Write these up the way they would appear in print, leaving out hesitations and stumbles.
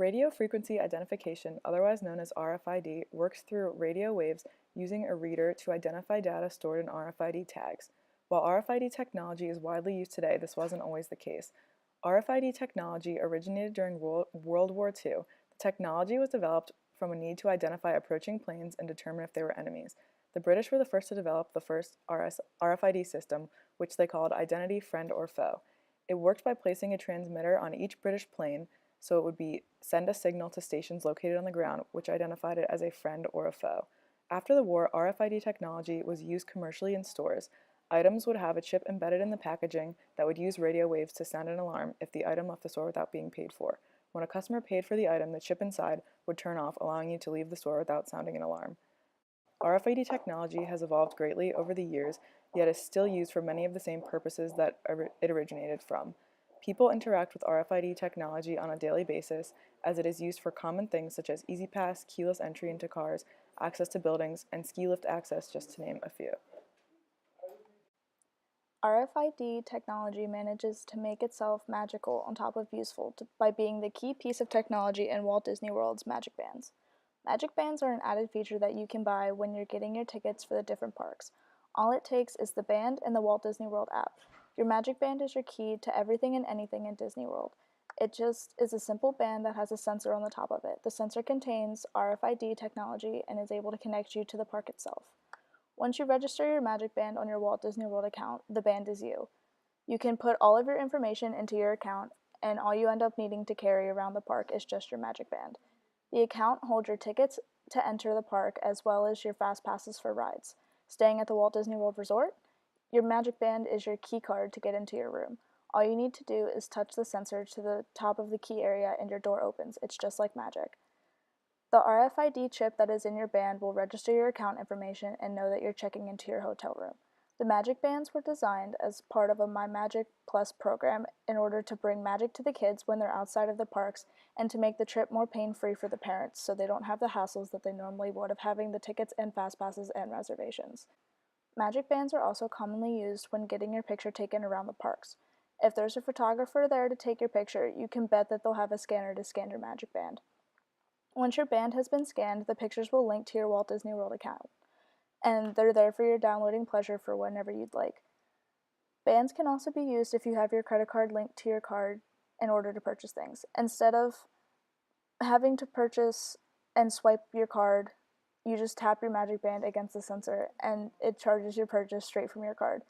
Radio frequency identification, otherwise known as RFID, works through radio waves using a reader to identify data stored in RFID tags. While RFID technology is widely used today, this wasn't always the case. RFID technology originated during World War II. The technology was developed from a need to identify approaching planes and determine if they were enemies. The British were the first to develop the first RFID system, which they called Identity Friend or Foe. It worked by placing a transmitter on each British plane, so it would send a signal to stations located on the ground, which identified it as a friend or a foe. After the war, RFID technology was used commercially in stores. Items would have a chip embedded in the packaging that would use radio waves to sound an alarm if the item left the store without being paid for. When a customer paid for the item, the chip inside would turn off, allowing you to leave the store without sounding an alarm. RFID technology has evolved greatly over the years, yet is still used for many of the same purposes that it originated from. People interact with RFID technology on a daily basis, as it is used for common things such as EasyPass, keyless entry into cars, access to buildings, and ski lift access, just to name a few. RFID technology manages to make itself magical on top of useful by being the key piece of technology in Walt Disney World's Magic Bands. Magic Bands are an added feature that you can buy when you're getting your tickets for the different parks. All it takes is the band and the Walt Disney World app. Your Magic Band is your key to everything and anything in Disney World. It just is a simple band that has a sensor on the top of it. The sensor contains RFID technology and is able to connect you to the park itself. Once you register your Magic Band on your Walt Disney World account, the band is you. You can put all of your information into your account, and all you end up needing to carry around the park is just your Magic Band. The account holds your tickets to enter the park as well as your fast passes for rides. Staying at the Walt Disney World Resort? Your Magic Band is your key card to get into your room. All you need to do is touch the sensor to the top of the key area and your door opens. It's just like magic. The RFID chip that is in your band will register your account information and know that you're checking into your hotel room. The Magic Bands were designed as part of a My Magic Plus program in order to bring magic to the kids when they're outside of the parks and to make the trip more pain-free for the parents so they don't have the hassles that they normally would of having the tickets and fast passes and reservations. Magic Bands are also commonly used when getting your picture taken around the parks. If there's a photographer there to take your picture, you can bet that they'll have a scanner to scan your Magic Band. Once your band has been scanned, the pictures will link to your Walt Disney World account, and they're there for your downloading pleasure for whenever you'd like. Bands can also be used if you have your credit card linked to your card in order to purchase things. Instead of having to purchase and swipe your card, you just tap your Magic Band against the sensor and it charges your purchase straight from your card.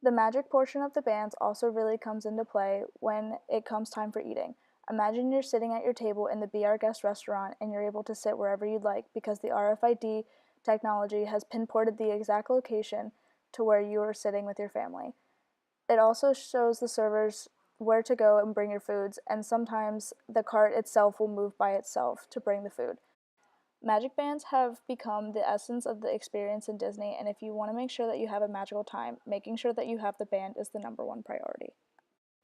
The magic portion of the bands also really comes into play when it comes time for eating. Imagine you're sitting at your table in the Be Our Guest restaurant and you're able to sit wherever you'd like because the RFID technology has pinpointed the exact location to where you are sitting with your family. It also shows the servers where to go and bring your foods, and sometimes the cart itself will move by itself to bring the food. Magic Bands have become the essence of the experience in Disney, and if you want to make sure that you have a magical time, making sure that you have the band is the #1 priority.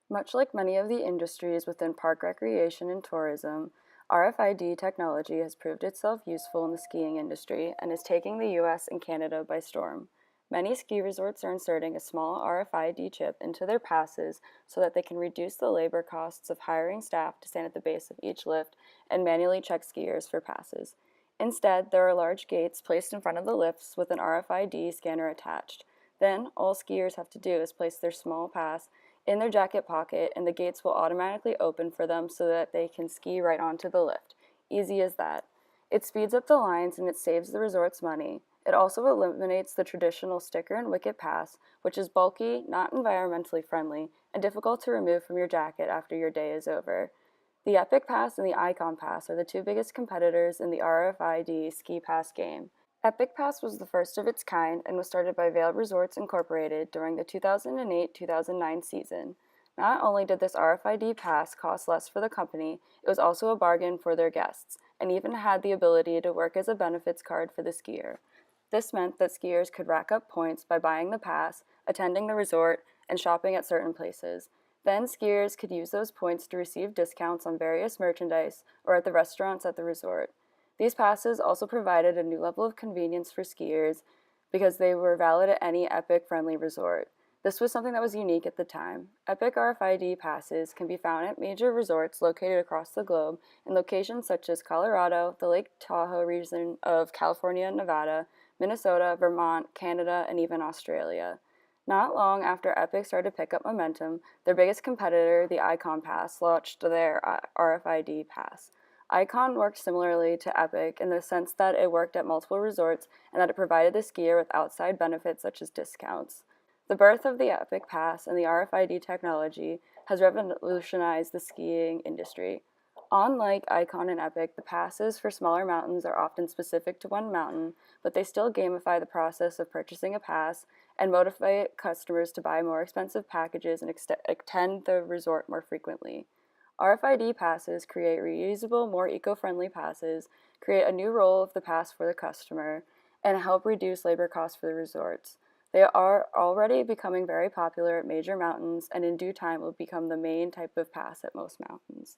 Much like many of the industries within park recreation and tourism, RFID technology has proved itself useful in the skiing industry and is taking the US and Canada by storm. Many ski resorts are inserting a small RFID chip into their passes so that they can reduce the labor costs of hiring staff to stand at the base of each lift and manually check skiers for passes. Instead, there are large gates placed in front of the lifts with an RFID scanner attached. Then, all skiers have to do is place their small pass in their jacket pocket and the gates will automatically open for them so that they can ski right onto the lift. Easy as that. It speeds up the lines and it saves the resort's money. It also eliminates the traditional sticker and wicket pass, which is bulky, not environmentally friendly, and difficult to remove from your jacket after your day is over. The Epic Pass and the Icon Pass are the two biggest competitors in the RFID ski pass game. Epic Pass was the first of its kind and was started by Vail Resorts Incorporated during the 2008-2009 season. Not only did this RFID pass cost less for the company, it was also a bargain for their guests, and even had the ability to work as a benefits card for the skier. This meant that skiers could rack up points by buying the pass, attending the resort, and shopping at certain places. Then skiers could use those points to receive discounts on various merchandise or at the restaurants at the resort. These passes also provided a new level of convenience for skiers because they were valid at any Epic-friendly resort. This was something that was unique at the time. Epic RFID passes can be found at major resorts located across the globe in locations such as Colorado, the Lake Tahoe region of California and Nevada, Minnesota, Vermont, Canada, and even Australia. Not long after Epic started to pick up momentum, their biggest competitor, the Icon Pass, launched their RFID pass. Icon worked similarly to Epic in the sense that it worked at multiple resorts and that it provided the skier with outside benefits such as discounts. The birth of the Epic Pass and the RFID technology has revolutionized the skiing industry. Unlike Icon and Epic, the passes for smaller mountains are often specific to one mountain, but they still gamify the process of purchasing a pass and motivate customers to buy more expensive packages and attend the resort more frequently. RFID passes create reusable, more eco-friendly passes, create a new role of the pass for the customer, and help reduce labor costs for the resorts. They are already becoming very popular at major mountains, and in due time will become the main type of pass at most mountains.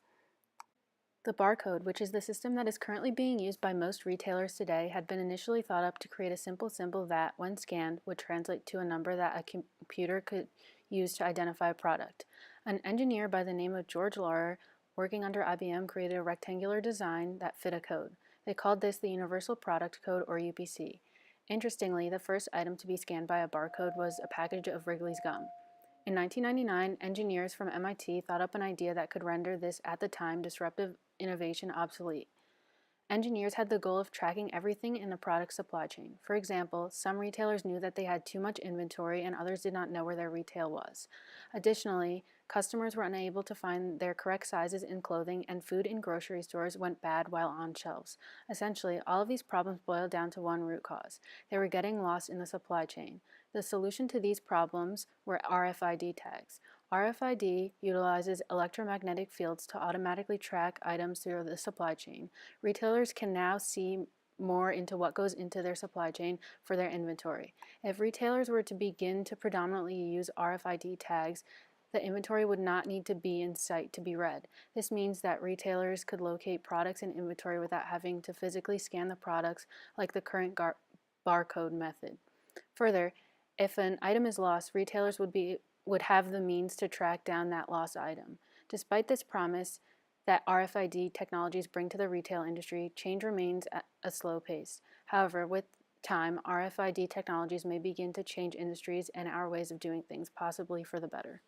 The barcode, which is the system that is currently being used by most retailers today, had been initially thought up to create a simple symbol that, when scanned, would translate to a number that a computer could use to identify a product. An engineer by the name of George Laurer, working under IBM, created a rectangular design that fit a code. They called this the Universal Product Code, or UPC. Interestingly, the first item to be scanned by a barcode was a package of Wrigley's gum. In 1999, engineers from MIT thought up an idea that could render this, at the time, disruptive innovation obsolete. Engineers had the goal of tracking everything in a product supply chain. For example, some retailers knew that they had too much inventory and others did not know where their retail was. Additionally, customers were unable to find their correct sizes in clothing, and food in grocery stores went bad while on shelves. Essentially, all of these problems boiled down to one root cause. They were getting lost in the supply chain. The solution to these problems were RFID tags. RFID utilizes electromagnetic fields to automatically track items through the supply chain. Retailers can now see more into what goes into their supply chain for their inventory. If retailers were to begin to predominantly use RFID tags, the inventory would not need to be in sight to be read. This means that retailers could locate products in inventory without having to physically scan the products like the current barcode method. Further, if an item is lost, retailers would have the means to track down that lost item. Despite this promise that RFID technologies bring to the retail industry, change remains at a slow pace. However, with time, RFID technologies may begin to change industries and our ways of doing things, possibly for the better.